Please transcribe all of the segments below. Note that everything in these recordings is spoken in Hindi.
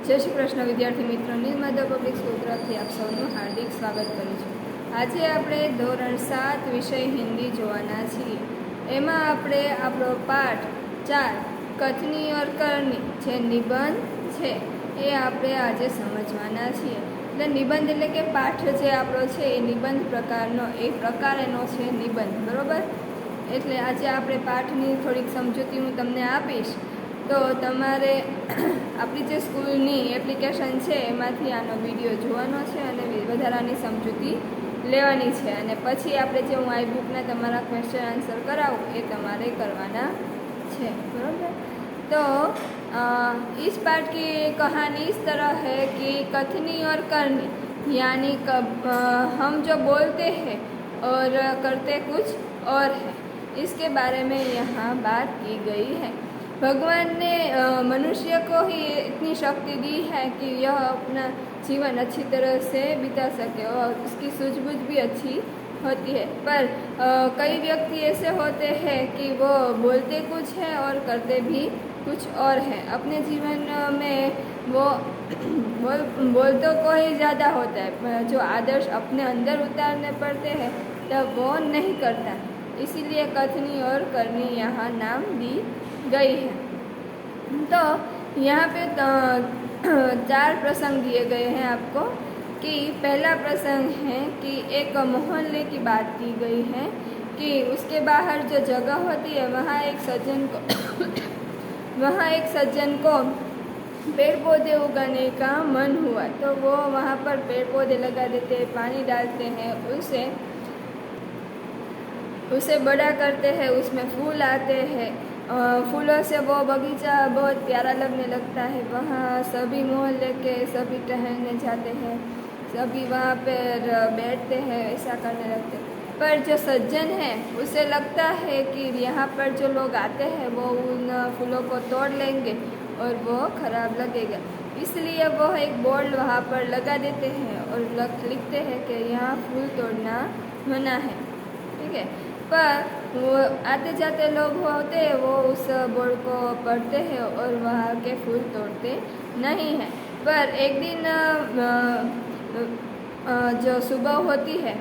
जय श्री कृष्ण विद्यार्थी मित्रों, निर्मदा पब्लिक स्कूल तरफથી આપ સૌનું હાર્દિક સ્વાગત કરું છું। આજે આપણે ધોરણ 7 વિષય હિન્દી જોવાના છીએ। એમાં આપણે આપણો પાઠ 4 કથની और करनी જે નિબંધ છે એ આપણે આજે સમજવાના છીએ। એટલે નિબંધ એટલે કે પાઠ જે આપણો છે એ નિબંધ પ્રકારનો એક પ્રકાર એનો છે નિબંધ, બરોબર। એટલે આજે આપણે પાઠની થોડીક સમજૂતી હું તમને આપીશ। तो तमारे अपनी जे स्कूलनी एप्लिकेशन है एमांथी आनो विडियो जोवानो छे अने वधारानी समजूती लेवानी छे अने पछी आपणे जे हूँ आई बुकने तमारा क्वेश्चन आंसर करावुं ए तमारे करवाना छे, बराबर। तो इस पाठ की कहानी इस तरह है कि कथनी और करनी यानी हम जो बोलते हैं और करते कुछ और है, इसके बारे में यहाँ बात की गई है। भगवान ने मनुष्य को ही इतनी शक्ति दी है कि यह अपना जीवन अच्छी तरह से बिता सके और उसकी सूझबूझ भी अच्छी होती है। पर कई व्यक्ति ऐसे होते हैं कि वो बोलते कुछ है और करते भी कुछ और है। अपने जीवन में वो बोलतों को ही ज़्यादा होता है, जो आदर्श अपने अंदर उतारने पड़ते हैं तब वो नहीं करता। इसीलिए कथनी और करनी यहाँ नाम दी गई है। तो यहाँ पे 4 प्रसंग दिए गए हैं आपको। कि पहला प्रसंग है कि एक मोहल्ले की बात की गई है कि उसके बाहर जो जगह होती है वहाँ एक सज्जन को पेड़ पौधे उगाने का मन हुआ। तो वो वहाँ पर पेड़ पौधे लगा देते हैं, पानी डालते हैं, उसे बड़ा करते हैं, उसमें फूल आते हैं, फूलों से वो बगीचा बहुत प्यारा लगने लगता है। वहाँ सभी मोहल्ले के सभी टहलने जाते हैं, सभी वहाँ पर बैठते हैं, ऐसा करने लगते हैं। पर जो सज्जन है उसे लगता है कि यहाँ पर जो लोग आते हैं वो उन फूलों को तोड़ लेंगे और वो खराब लगेगा, इसलिए वो एक बोर्ड वहाँ पर लगा देते हैं और लिखते हैं कि यहाँ फूल तोड़ना मना है, ठीक है। पर वो आते जाते लोग होते हैं वो उस बोर्ड को पढ़ते हैं और वहाँ के फूल तोड़ते नहीं हैं। पर एक दिन जो सुबह होती है,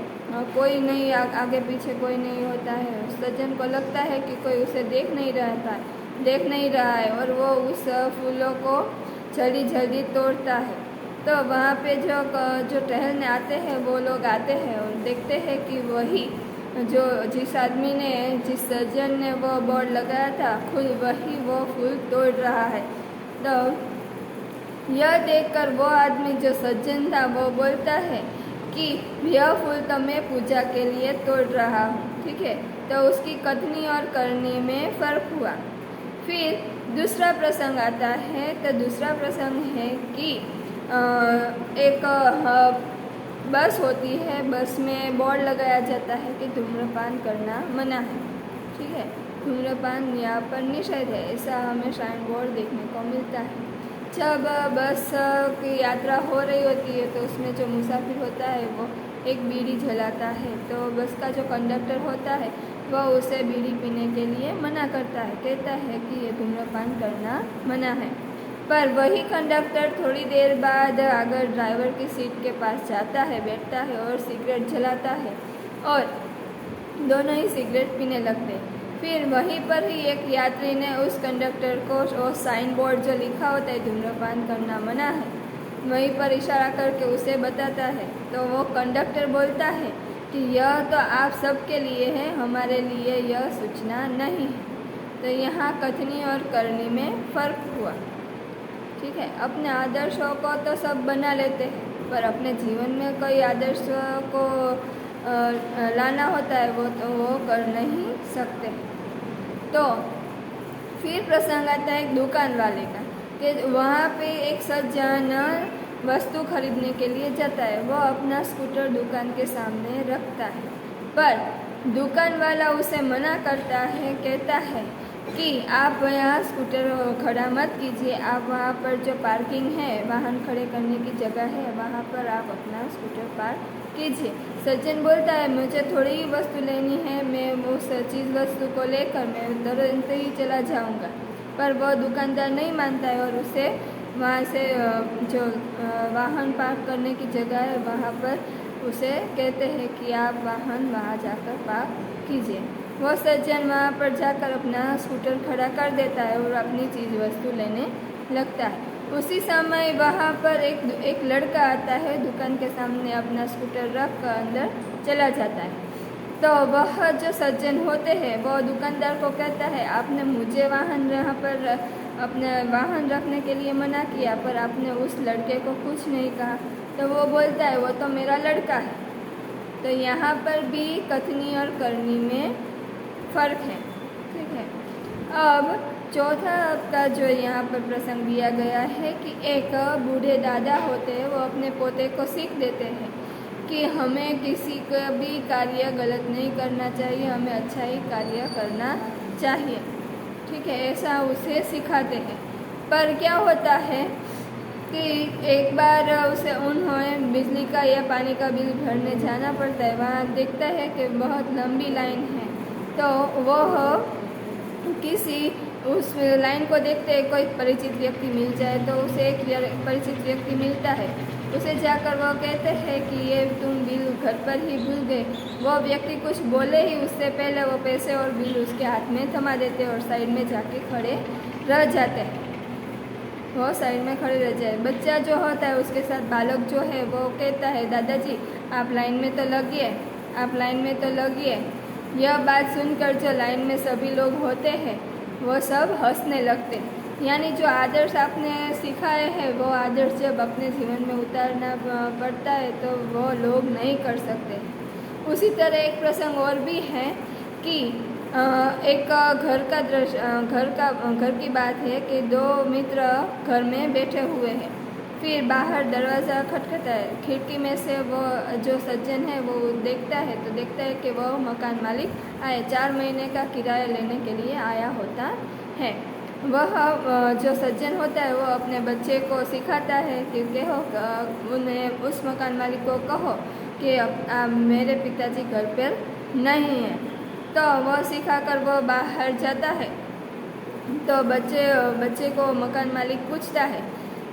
कोई नहीं आगे पीछे कोई नहीं होता है। सज्जन को लगता है कि कोई उसे देख नहीं रहा है और वो उस फूलों को जल्दी जल्दी तोड़ता है। तो वहाँ पे जो टहलने आते हैं वो लोग आते हैं और देखते हैं कि वही जिस सज्जन ने वो बोर्ड लगाया था खुद वही वो फूल तोड़ रहा है। तो यह देखकर वो आदमी जो सज्जन था वो बोलता है कि यह फूल तो मैं पूजा के लिए तोड़ रहा हूँ, ठीक है। तो उसकी कथनी और करनी में फ़र्क हुआ। फिर दूसरा प्रसंग आता है। तो दूसरा प्रसंग है कि एक बस होती है, बस में बोर्ड लगाया जाता है कि धूम्रपान करना मना है, ठीक है। धूम्रपान यहाँ पर निषेध है, ऐसा हमें साइन बोर्ड देखने को मिलता है। जब बस की यात्रा हो रही होती है तो उसमें जो मुसाफिर होता है वो एक बीड़ी जलाता है। तो बस का जो कंडक्टर होता है वह उसे बीड़ी पीने के लिए मना करता है, कहता है कि ये धूम्रपान करना मना है। पर वही कंडक्टर थोड़ी देर बाद अगर ड्राइवर की सीट के पास जाता है, बैठता है और सिगरेट जलाता है और दोनों ही सिगरेट पीने लगते हैं। फिर वहीं पर ही एक यात्री ने उस कंडक्टर को वो साइन बोर्ड जो लिखा होता है धूम्रपान करना मना है, वहीं पर इशारा करके उसे बताता है। तो वो कंडक्टर बोलता है कि यह तो आप सबके लिए है, हमारे लिए यह सूचना नहीं है। तो यहाँ कथनी और करनी में फ़र्क हुआ, ठीक है। अपने आदर्शों को तो सब बना लेते हैं, पर अपने जीवन में कोई आदर्श को लाना होता है वो कर नहीं सकते। तो फिर प्रसंग आता है एक दुकान वाले का कि वहाँ पे एक सज्जन वस्तु खरीदने के लिए जाता है। वो अपना स्कूटर दुकान के सामने रखता है, पर दुकान वाला उसे मना करता है, कहता है कि आप यहाँ स्कूटर खड़ा मत कीजिए, आप वहाँ पर जो पार्किंग है, वाहन खड़े करने की जगह है, वहाँ पर आप अपना स्कूटर पार्क कीजिए। सज्जन बोलता है मुझे थोड़ी ही वस्तु लेनी है, मैं उस चीज़ वस्तु को लेकर मैं तुरंत ही चला जाऊँगा। पर वह दुकानदार नहीं मानता है और उसे वहाँ से जो वाहन पार्क करने की जगह है वहाँ पर उसे कहते हैं कि आप वाहन वहाँ जाकर पार्क कीजिए। वो सज्जन वहाँ पर जाकर अपना स्कूटर खड़ा कर देता है और अपनी चीज़ वस्तु लेने लगता है। उसी समय वहाँ पर एक लड़का आता है, दुकान के सामने अपना स्कूटर रख कर अंदर चला जाता है। तो वह जो सज्जन होते हैं वो दुकानदार को कहता है, आपने मुझे वाहन यहाँ पर अपने वाहन रखने के लिए मना किया, पर आपने उस लड़के को कुछ नहीं कहा। तो वो बोलता है, वो तो मेरा लड़का है। तो यहाँ पर भी कथनी और करनी में फ़र्क है, ठीक है। अब चौथा आपका जो यहाँ पर प्रसंग दिया गया है कि एक बूढ़े दादा होते हैं, वो अपने पोते को सीख देते हैं कि हमें किसी का भी कार्य गलत नहीं करना चाहिए, हमें अच्छा ही कार्य करना चाहिए, ठीक है, ऐसा उसे सिखाते हैं। पर क्या होता है कि एक बार उसे उन्हें बिजली का या पानी का बिल भरने जाना पड़ता है। वहाँ देखता है कि बहुत लंबी लाइन है, तो वह किसी उस लाइन को देखते कोई परिचित व्यक्ति मिल जाए तो उसे एक परिचित व्यक्ति मिलता है। उसे जाकर वो कहते हैं कि ये तुम बिल घर पर ही भूल गए। वो व्यक्ति कुछ बोले ही उससे पहले वो पैसे और बिल उसके हाथ में थमा देते और साइड में जाके खड़े रह जाते हैं। वो साइड में खड़े रह जाए। बच्चा जो होता है उसके साथ बालक जो है वो कहता है, दादाजी आप लाइन में तो लगिए, आप लाइन में तो लगिए। यह बात सुनकर जो लाइन में सभी लोग होते हैं वो सब हंसने लगते। यानी जो आदर्श आपने सिखाए हैं वो आदर्श जब अपने जीवन में उतारना पड़ता है तो वो लोग नहीं कर सकते। उसी तरह एक प्रसंग और भी है कि एक घर की बात है कि दो मित्र घर में बैठे हुए हैं। फिर बाहर दरवाज़ा खटखटा है। खिड़की में से वो जो सज्जन है वो देखता है तो देखता है कि वह मकान मालिक 4 महीने का किराया लेने के लिए आया होता है। वह जो सज्जन होता है वो अपने बच्चे को सिखाता है कि कहो उन्हें उस मकान मालिक को कहो कि मेरे पिताजी घर पर नहीं है। तो वह सिखाकर वो बाहर जाता है। तो बच्चे को मकान मालिक पूछता है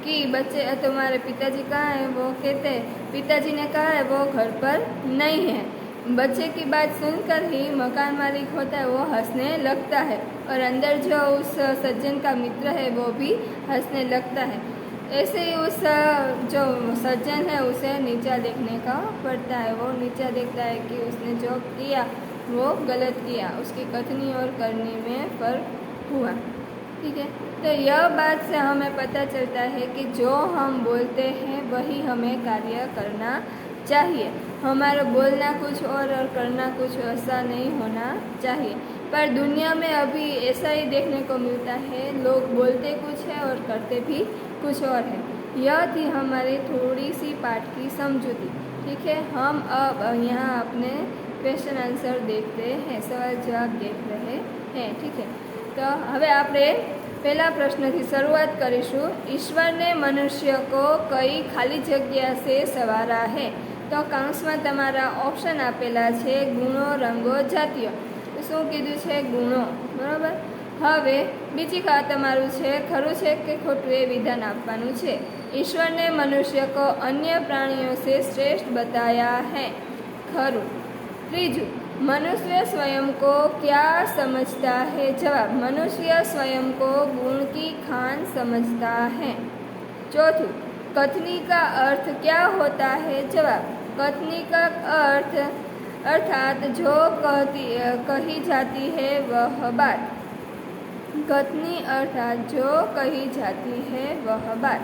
कि बच्चे तुम्हारे पिताजी कहाँ हैं? वो कहते हैं पिताजी ने कहा है वो घर पर नहीं है। बच्चे की बात सुनकर ही मकान मालिक होता है वो हंसने लगता है और अंदर जो उस सज्जन का मित्र है वो भी हंसने लगता है। ऐसे ही उस जो सज्जन है उसे नीचा देखने का पड़ता है। वो नीचा देखता है कि उसने जो किया वो गलत किया, उसकी कथनी और करनी में फ़र्क हुआ, ठीक है। तो यह बात से हमें पता चलता है कि जो हम बोलते हैं वही हमें कार्य करना चाहिए। हमारा बोलना कुछ और करना कुछ ऐसा नहीं होना चाहिए। पर दुनिया में अभी ऐसा ही देखने को मिलता है, लोग बोलते कुछ है और करते भी कुछ और है। यह थी हमारी थोड़ी सी पाठ की समझूती, ठीक है। हम अब यहाँ अपने क्वेश्चन आंसर देखते हैं, सवाल जवाब देख रहे हैं, ठीक है। तो हवे आपणे पहला प्रश्न थी शुरुआत करीशुं। ईश्वर ने मनुष्य को कई खाली जग्या से सवारा है? तो कांस में तमारा ऑप्शन आपेला छे गुणों, रंगो, जातिओ। तो शुं कीधुं छे? गुणों, बराबर। हवे बीजी बात तमारुं छे खरुं छे के खोटुं ए विधान आपवानुं छे। ईश्वर ने मनुष्य को अन्य प्राणियों से श्रेष्ठ बताया है, खरुं। त्रीजું, मनुष्य स्वयं को क्या समझता है? जवाब, मनुष्य स्वयं को गुण की खान समझता है। चौथું, कथनी का अर्थ क्या होता है? जवाब, कथनी का अर्थ अर्थात जो कही जाती है वह बात। कथनी अर्थात जो कही जाती है वह बात।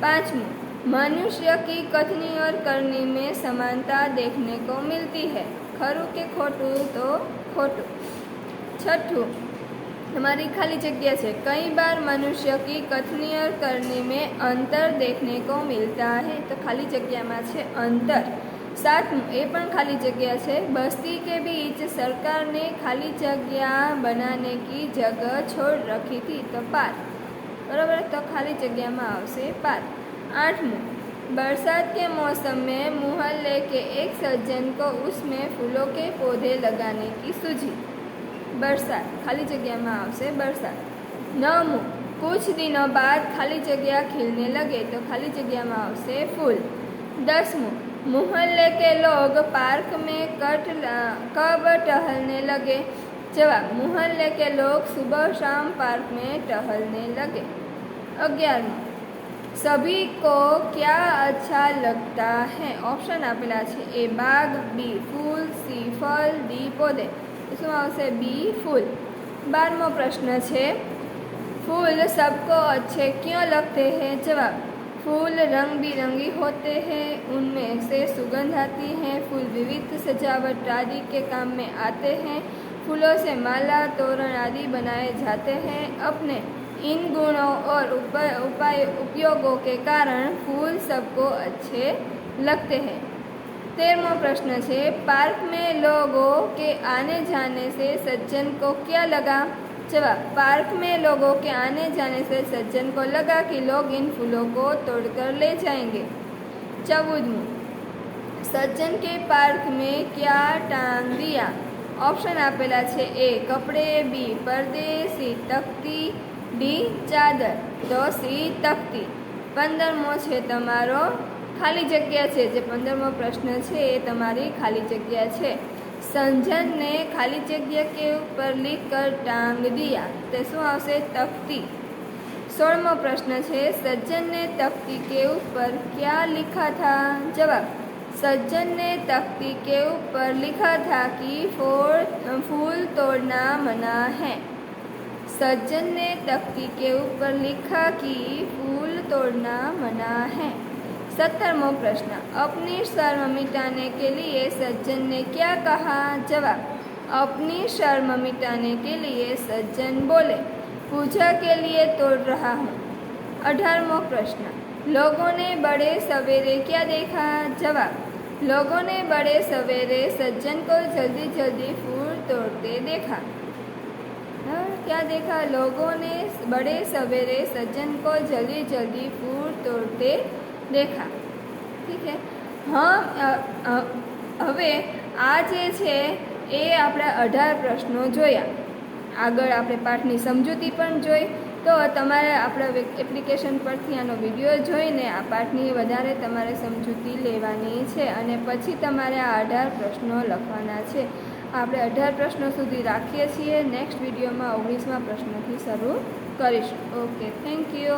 पांचवुं, मनुष्य की कथनी और करनी में समानता देखने को मिलती है, खरुं के खोटुं? तो खोटुं। छठुं, हमारी खाली जगह है। कई बार मनुष्य की कथनी और करनी में अंतर देखने को मिलता है, तो खाली जगह में है अंतर। सातमुं, ए पण खाली जगह है। बस्ती के बीच सरकार ने खाली जगह बनाने की जगह छोड़ रखी थी, तो पार्क, बराबर। तो खाली जगह में आवशे पार्क। आठमुं, बरसात के मौसम में मोहल्ले के एक सज्जन को उसमें फूलों के पौधे लगाने की सूझी, बरसात, खाली जगह में आवशे बरसात। नवमुं, कुछ दिनों बाद खाली जगह खिलने लगे, तो खाली जगह में आवशे फूल। 10मुं, मोहल्ले के लोग पार्क में कब टहलने लगे? जवाब, मोहल्ले के लोग सुबह शाम पार्क में टहलने लगे। 11मुं, सभी को क्या अच्छा लगता है? ऑप्शन आपेला है, ए बाग, बी फूल, सी फल, डी पौधे। तो शुं आवशे? B full. 12मो प्रश्न है, फूल सबको अच्छे क्यों लगते हैं? जवाब, फूल रंग बिरंगी होते हैं, उनमें से सुगंध आती है, फूल विविध सजावट आदि के काम में आते हैं, फूलों से माला, तोरण आदि बनाए जाते हैं। अपने इन गुणों और उपयोगों के कारण फूल सबको अच्छे लगते हैं। 13वां प्रश्न है, पार्क में लोगों के आने जाने से सज्जन को क्या लगा? जवाब, पार्क में लोगों के आने जाने से सज्जन को लगा कि लोग इन फूलों को तोड़कर ले जाएंगे। 14मुं, सज्जन के पार्क में क्या टांग दिया? ऑप्शन आपेला है, ए कपड़े, बी पर्दे, सी तख्ती, डी चादर। तो सी तख्ती। 15मो है तमारो खाली जग्या है, जे 15मो प्रश्न है ये तमारी खाली जग्या है। संजन ने खाली जगह के ऊपर लिखकर टांग दिया, तो शू आवशे? तख्ती। 16मो प्रश्न है, सज्जन ने तख्ती के ऊपर क्या लिखा था? जवाब, सज्जन ने तख्ती के ऊपर लिखा था कि फूल तोड़ना मना है। सज्जन ने तख्ती के ऊपर लिखा कि फूल तोड़ना मना है। 17वां प्रश्न, अपनी शर्म मिटाने के लिए सज्जन ने क्या कहा? जवाब, अपनी शर्म मिटाने के लिए सज्जन बोले, पूजा के लिए तोड़ रहा हूँ। 18वां प्रश्न, लोगों ने बड़े सवेरे क्या देखा? जवाब, लोगों ने बड़े सवेरे सज्जन को जल्दी जल्दी फूल तोड़ते देखा। क्या देखा? लोगों ने बड़े सवेरे सज्जन को जल्दी जल्दी फूल तोड़ते देखा। ठीक है। हाँ, हवे आ जे छे ए आपणे 18 प्रश्नों जोया। आगळ आपणे पाठनी समजूती पण जोई, तो तमारे आपणा एप्लिकेशन परथी आनो विडियो जोईने आ पाठनी वधारे तमारे समजूती लेवानी छे अने पछी तमारे आ 18 प्रश्नों लखवाना छे। આપણે 18 પ્રશ્નો સુધી રાખીએ છીએ। નેક્સ્ટ વિડીયોમાં 19મા પ્રશ્નથી શરૂ કરીશું। Okay, thank you.